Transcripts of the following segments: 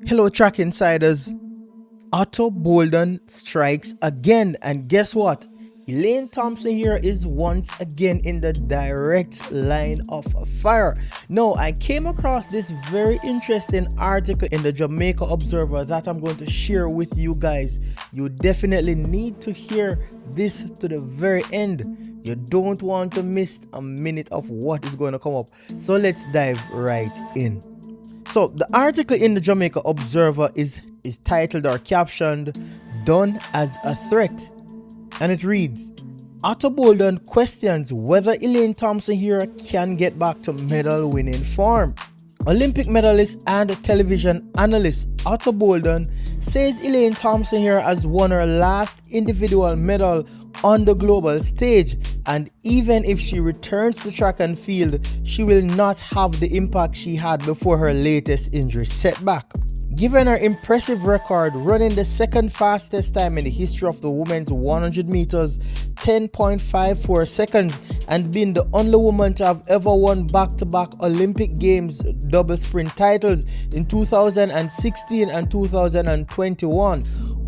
Hello, track insiders. Ato Boldon strikes again, and guess what? ELaine Thompson-Herah is once again in the direct line of fire. Now, I came across this very interesting article in the Jamaica Observer that I'm going to share with you guys. You definitely need to hear this to the very end. You don't want to miss a minute of what is going to come up. So let's dive right in. So the article in the Jamaica Observer is titled or captioned "Done as a Threat," and it reads, Ato Boldon questions whether ELaine Thompson-Herah can get back to medal winning form. Olympic medalist and television analyst Ato Boldon says ELaine Thompson-Herah has won her last individual medal on the global stage, and even if she returns to track and field, she will not have the impact she had before her latest injury setback. Given her impressive record running the second fastest time in the history of the women's 100 meters, 10.54 seconds, and being the only woman to have ever won back-to-back Olympic Games double sprint titles in 2016 and 2021,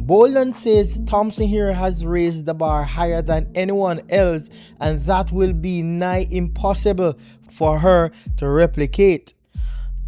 Boldon says Thompson-Herah has raised the bar higher than anyone else, and that will be nigh impossible for her to replicate.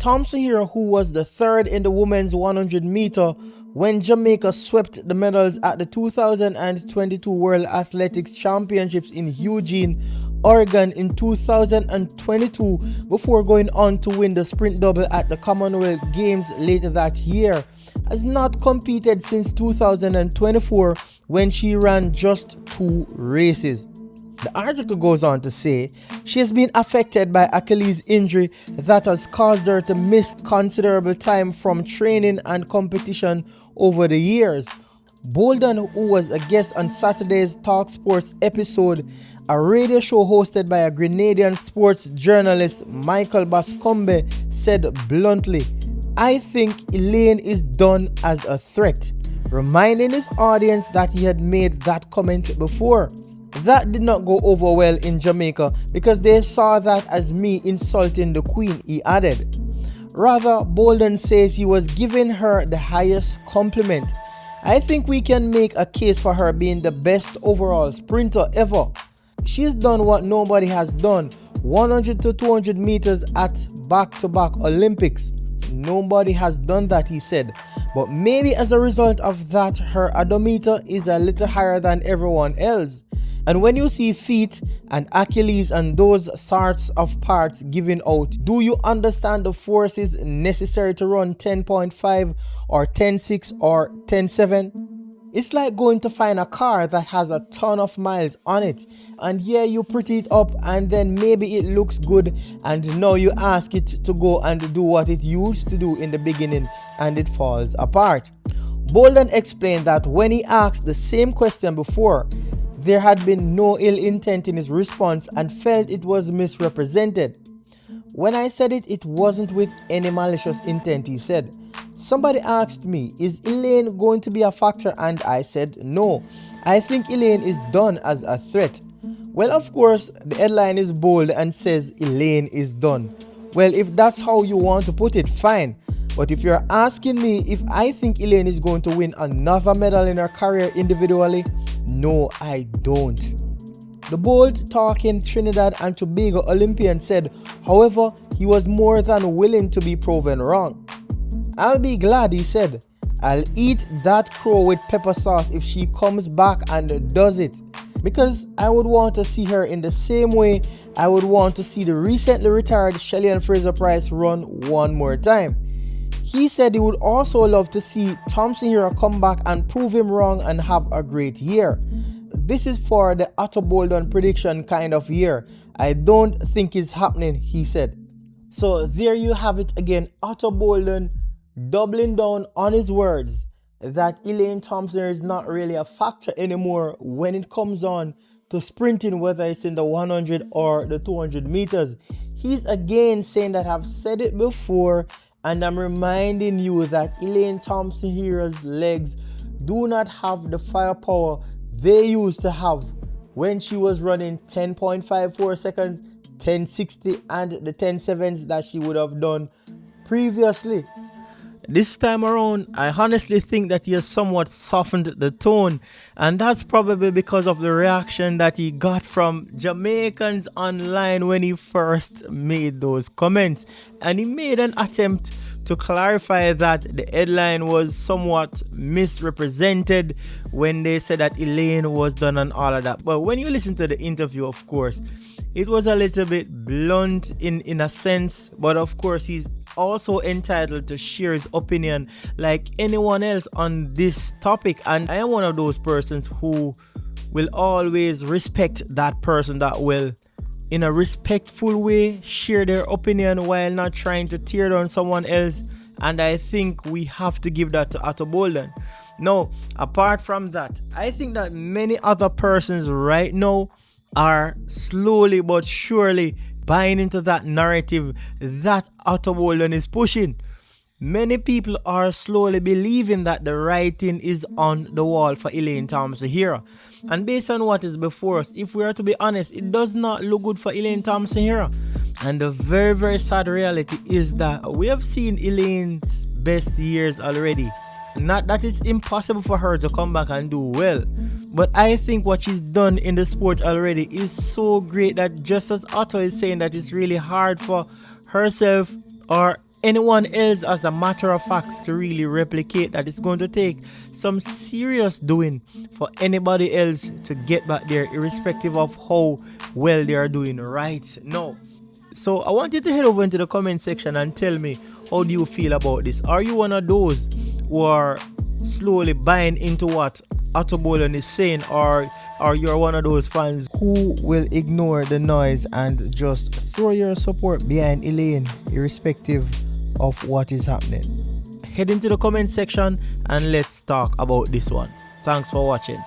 Thompson-Herah, who was the third in the women's 100 meter when Jamaica swept the medals at the 2022 World Athletics Championships in Eugene, Oregon in 2022 before going on to win the sprint double at the Commonwealth Games later that year, has not competed since 2024 when she ran just 2 races. The article goes on to say she has been affected by Achilles injury that has caused her to miss considerable time from training and competition over the years. Boldon, who was a guest on Saturday's Talk Sports episode, a radio show hosted by a Grenadian sports journalist Michael Bascombe, said bluntly, "I think ELaine is done as a threat," reminding his audience that he had made that comment before. That did not go over well in Jamaica because they saw that as me insulting the Queen, he added. Rather, Boldon says he was giving her the highest compliment. "I think we can make a case for her being the best overall sprinter ever. She's done what nobody has done, 100 to 200 meters at back-to-back Olympics. Nobody has done that," he said. "But maybe as a result of that, her odometer is a little higher than everyone else. And when you see feet and Achilles and those sorts of parts giving out, do you understand the forces necessary to run 10.5 or 10.6 or 10.7? It's like going to find a car that has a ton of miles on it, and yeah, you pretty it up and then maybe it looks good, and now you ask it to go and do what it used to do in the beginning and it falls apart." Boldon explained that when he asked the same question before, there had been no ill intent in his response and felt it was misrepresented. "When I said it, it wasn't with any malicious intent," he said. "Somebody asked me, is ELaine going to be a factor? And I said no. I think ELaine is done as a threat." Well, of course, the headline is bold and says ELaine is done. Well, if that's how you want to put it, fine. But if you're asking me if I think ELaine is going to win another medal in her career individually, no, I don't. The bold talking Trinidad and Tobago Olympian said, however, he was more than willing to be proven wrong. "I'll be glad," he said. "I'll eat that crow with pepper sauce if she comes back and does it, because I would want to see her in the same way I would want to see the recently retired Shelly-Ann Fraser-Pryce run one more time." He said he would also love to see Thompson-Herah come back and prove him wrong and have a great year. "This is for the Ato Boldon prediction kind of year. I don't think it's happening," he said. So there you have it again, Ato Boldon doubling down on his words that ELaine Thompson is not really a factor anymore when it comes on to sprinting, whether it's in the 100 or the 200 meters. He's again saying that I've said it before, and I'm reminding you that ELaine Thompson-Herah's legs do not have the firepower they used to have when she was running 10.54 seconds, 10.60 and the 10.7s that she would have done previously. This time around, I honestly think that he has somewhat softened the tone, and that's probably because of the reaction that he got from Jamaicans online when he first made those comments. And he made an attempt to clarify that the headline was somewhat misrepresented when they said that ELaine was done and all of that. But when you listen to the interview, of course, it was a little bit blunt in a sense, but of course he's also entitled to share his opinion like anyone else on this topic. And I am one of those persons who will always respect that person that will, in a respectful way, share their opinion while not trying to tear down someone else. And I think we have to give that to Ato Boldon. Now, apart from that, I think that many other persons right now are slowly but surely buying into that narrative that Ato Boldon is pushing. Many people are slowly believing that the writing is on the wall for ELaine Thompson-Herah. And based on what is before us, if we are to be honest, it does not look good for ELaine Thompson-Herah. And the very, very sad reality is that we have seen ELaine's best years already. Not that it's impossible for her to come back and do well, but I think what she's done in the sport already is so great that, just as Ato is saying that it's really hard for herself or anyone else, as a matter of fact, to really replicate that, it's going to take some serious doing for anybody else to get back there, irrespective of how well they are doing right now. So I want you to head over into the comment section and tell me, how do you feel about this? Are you one of those who are slowly buying into what Ato Boldon is saying, or you're one of those fans who will ignore the noise and just throw your support behind ELaine, irrespective of what is happening? Head into the comment section and let's talk about this one. Thanks for watching.